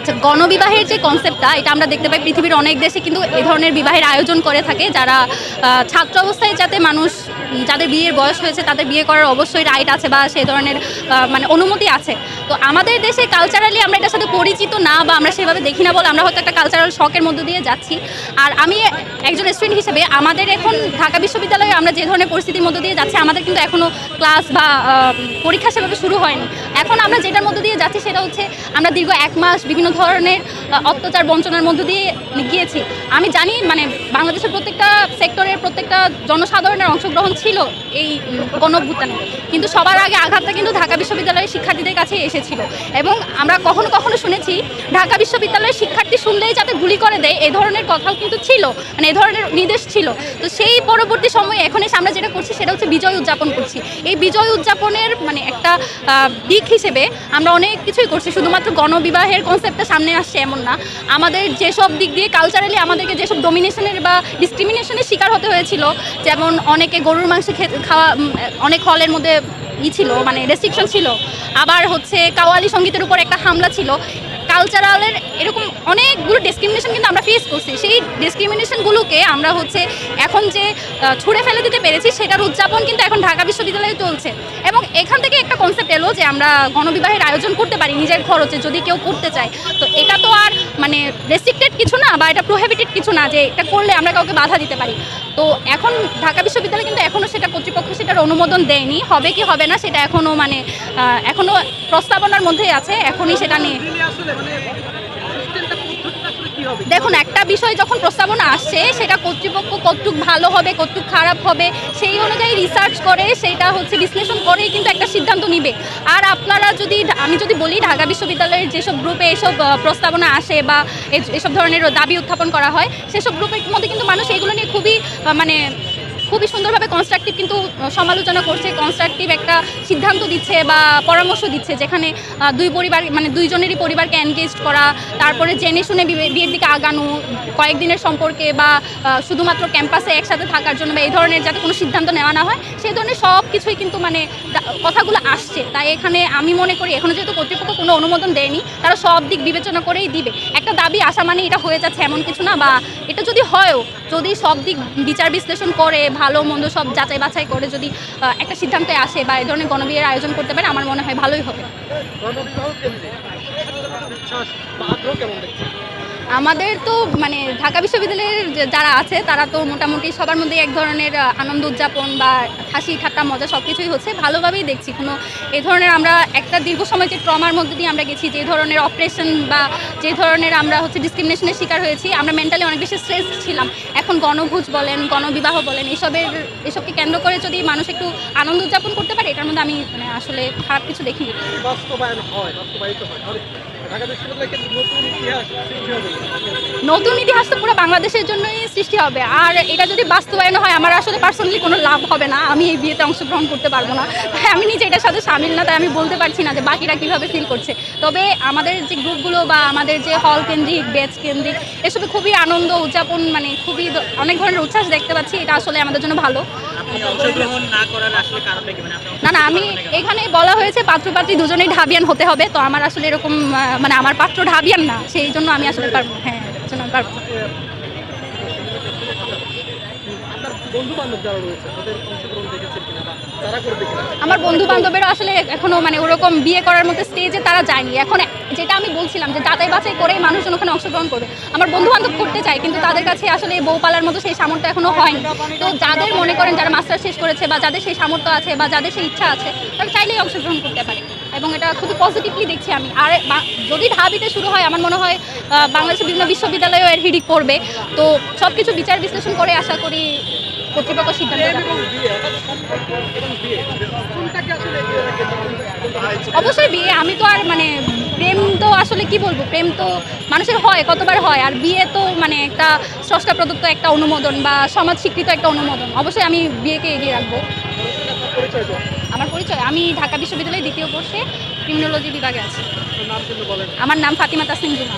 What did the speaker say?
আচ্ছা, গণবিবাহের যে কনসেপ্টটা এটা আমরা দেখতে পাই পৃথিবীর অনেক দেশে কিন্তু এ ধরনের বিবাহের আয়োজন করে থাকে, যারা ছাত্র অবস্থায় যাতে মানুষ যাদের বিয়ের বয়স হয়েছে তাদের বিয়ে করার অবশ্যই রাইট আছে বা সেই ধরনের মানে অনুমতি আছে। তো আমাদের দেশে কালচারালি আমরা এটার সাথে পরিচিত না বা আমরা সেভাবে দেখি না বলে আমরা হয়তো একটা কালচারাল শখের মধ্য দিয়ে যাচ্ছি। আর আমি একজন স্টুডেন্ট হিসেবে আমাদের এখন ঢাকা বিশ্ববিদ্যালয়ে আমরা যে ধরনের পরিস্থিতির মধ্য দিয়ে যাচ্ছি, আমাদের কিন্তু এখনও ক্লাস বা পরীক্ষা সেভাবে শুরু হয়নি। এখন আমরা যেটার মধ্য দিয়ে যাচ্ছি সেটা হচ্ছে আমরা দীর্ঘ 1 মাস বিভিন্ন ধরনের অত্যাচার বঞ্চনার মধ্য দিয়ে গিয়েছি। আমি জানি মানে বাংলাদেশের প্রত্যেকটা সেক্টরের প্রত্যেকটা জনসাধারণের অংশগ্রহণ ছিল এই গণঅভ্যুত্থানে, কিন্তু সবার আগে আঘাতটা কিন্তু ঢাকা বিশ্ববিদ্যালয়ের শিক্ষার্থীদের কাছে এসেছিল। এবং আমরা কখনো কখনো শুনেছি ঢাকা বিশ্ববিদ্যালয়ের শিক্ষার্থী শুনলেই যাতে গুলি করে দেয় এই ধরনের কথাও কিন্তু ছিল, মানে এই ধরনের নির্দেশ ছিল। তো সেই পরবর্তী সময়ে এখন এসে আমরা যেটা করছি সেটা হচ্ছে বিজয় উদযাপন করছি। এই বিজয় উদযাপনের মানে একটা দিক হিসেবে আমরা অনেক কিছুই করছি, শুধুমাত্র গণবিবাহের কনসেপ্টটা সামনে আসছে এমন না। আমাদের যেসব দিক দিয়ে কালচারালি আমাদেরকে যেসব ডোমিনেশনের বা ডিসক্রিমিনেশনের শিকার হতে হয়েছিল, যেমন অনেকে গরুর মাংস খাওয়া, অনেক হলের মধ্যে ছিল মানে রেস্ট্রিকশন ছিল, আবার হচ্ছে কাওয়ালি সঙ্গীতের উপর একটা হামলা ছিল, কালচারালের এরকম অনেকগুলো ডিসক্রিমিনেশন কিন্তু আমরা ফেস করছি। সেই ডিসক্রিমিনেশনগুলোকে আমরা হচ্ছে এখন যে ছুঁড়ে ফেলে দিতে পেরেছি সেটার উদযাপন কিন্তু এখন ঢাকা বিশ্ববিদ্যালয়ে চলছে। এবং এখান থেকে একটা কনসেপ্ট এলো যে আমরা গণবিবাহের আয়োজন করতে পারি নিজের খরচে যদি কেউ করতে চায়। তো এটা তো আর মানে রেস্ট্রিক্টেড কিছু না বা এটা প্রোহিবিটেড কিছু না যে এটা করলে আমরা কাউকে বাধা দিতে পারি। তো এখন ঢাকা বিশ্ববিদ্যালয় কিন্তু এখনও সেটা কর্তৃপক্ষ সেটার অনুমোদন দেয়নি, হবে কি হবে না সেটা এখনও মানে এখনও প্রস্তাবনার মধ্যেই আছে, এখনই সেটা নিয়ে। দেখুন, একটা বিষয় যখন প্রস্তাবনা আসছে সেটা কর্তৃপক্ষ কতটুক ভালো হবে কতটুক খারাপ হবে সেই অনুযায়ী রিসার্চ করে সেইটা হচ্ছে বিশ্লেষণ করেই কিন্তু একটা সিদ্ধান্ত নিবে। আর আপনারা যদি আমি যদি বলি ঢাকা বিশ্ববিদ্যালয়ের যেসব গ্রুপে এসব প্রস্তাবনা আসে বা এসব ধরনের দাবি উত্থাপন করা হয় সেসব গ্রুপের মধ্যে কিন্তু মানুষ এগুলো নিয়ে খুবই সুন্দরভাবে কনস্ট্রাকটিভ কিন্তু সমালোচনা করছে, কনস্ট্রাকটিভ একটা সিদ্ধান্ত দিচ্ছে বা পরামর্শ দিচ্ছে, যেখানে দুই পরিবার মানে দুইজনেরই পরিবারকে এনগেজ করা, তারপরে জেনে শুনে বিয়ের দিকে আগানো, কয়েকদিনের সম্পর্কে বা শুধুমাত্র ক্যাম্পাসে একসাথে থাকার জন্য বা এই ধরনের যাতে কোনো সিদ্ধান্ত নেওয়া না হয় সেই ধরনের সব কিছুই কিন্তু মানে কথাগুলো আসছে। তাই এখানে আমি মনে করি এখনও যেহেতু কর্তৃপক্ষ কোনো অনুমোদন দেয়নি তারা সব দিক বিবেচনা করেই দিবে। একটা দাবি আসা মানে এটা হয়ে যাচ্ছে এমন কিছু না, বা এটা যদি হয়ও যদি সব দিক বিচার বিশ্লেষণ করে ভালো মন্দ সব যাচাই বাছাই করে যদি একটা সিদ্ধান্তে আসে বা এই ধরনের গণবিয়ের আয়োজন করতে পারে আমার মনে হয় ভালোই হবে। আমাদের তো মানে ঢাকা বিশ্ববিদ্যালয়ের যারা আছে তারা তো মোটামুটি সবার মধ্যে এক ধরনের আনন্দ উদযাপন বা হাসি ঠাট্টা মজা সব কিছুই হচ্ছে, ভালোভাবেই দেখছি। কোনো এই ধরনের আমরা একটা দীর্ঘ সময় যে ট্রমার মধ্যে দিয়ে আমরা গেছি, যে ধরনের অপারেশন বা যে ধরনের আমরা হচ্ছে ডিসক্রিমিনেশনের শিকার হয়েছি, আমরা মেন্টালি অনেক বেশি স্ট্রেস ছিলাম। এখন গণভোজ বলেন গণবিবাহ বলেন এসবকে কেন্দ্র করে যদি মানুষ একটু আনন্দ উদযাপন করতে পারে এটার মধ্যে আমি মানে আসলে খারাপ কিছু দেখিনি। নতুন ইতিহাস তো পুরো বাংলাদেশের জন্যই সৃষ্টি হবে, আর এটা যদি বাস্তবায়ন হয় আমার আসলে পার্সোনালি কোনো লাভ হবে না, আমি এই বিয়েতে অংশগ্রহণ করতে পারবো না। তাই আমি নিজে এটার সাথে সামিল না, তাই আমি বলতে পারছি না যে বাকিরা কীভাবে ফিল করছে। তবে আমাদের যে গ্রুপগুলো বা আমাদের যে হল কেন্দ্রিক ব্যাচ কেন্দ্রিক এসবে খুবই আনন্দ উদযাপন মানে খুবই অনেক ধরনের উচ্ছ্বাস দেখতে পাচ্ছি, এটা আসলে আমাদের জন্য ভালো। না না, আমি এখানে বলা হয়েছে পাত্রপাত্রী দুজনেই ঢাবিয়ান হতে হবে, তো আমার আসলে এরকম মানে আমার পাত্র ঢাবিয়ান না, সেই জন্য আমি আসলে পারবো। হ্যাঁ, পারবো। আমার বন্ধু বান্ধবেরা আসলে এখনো মানে ওরকম বিয়ে করার মতো স্টেজে তারা যায়নি। এখন যেটা আমি বলছিলাম যে যাচাই বাছাই করেই মানুষজন ওখানে অংশগ্রহণ করবে, আমার বন্ধু বান্ধব করতে চায় কিন্তু তাদের কাছে আসলে বউ পালার মতো সেই সামর্থ্য এখনো হয়নি। তো যাদের মনে করেন যারা মাস্টার শেষ করেছে বা যাদের সেই সামর্থ্য আছে বা যাদের সেই ইচ্ছা আছে তারা চাইলেই অংশগ্রহণ করতে পারে, এবং এটা খুবই পজিটিভলি দেখছি আমি। আর যদি ঢাবিতে শুরু হয় আমার মনে হয় বাংলাদেশের বিভিন্ন বিশ্ববিদ্যালয়েও এর হিড়িক পড়বে। তো সব কিছু বিচার বিশ্লেষণ করে আশা করি কর্তৃপক্ষ সিদ্ধান্ত নেবে। অবশ্যই বিয়ে, আমি তো আর মানে প্রেম তো আসলে কি বলবো, প্রেম তো মানুষের হয় কতবার হয়, আর বিয়ে তো মানে একটা স্রষ্টা প্রদত্ত একটা অনুমোদন বা সমাজ স্বীকৃত একটা অনুমোদন, অবশ্যই আমি বিয়েকে এগিয়ে রাখবো। আমার পরিচয়, আমি ঢাকা বিশ্ববিদ্যালয়ের 2য় বর্ষে ক্রিমিনোলজি বিভাগে আছি। আমার নাম ফাতিমা তাসনিম জুমা।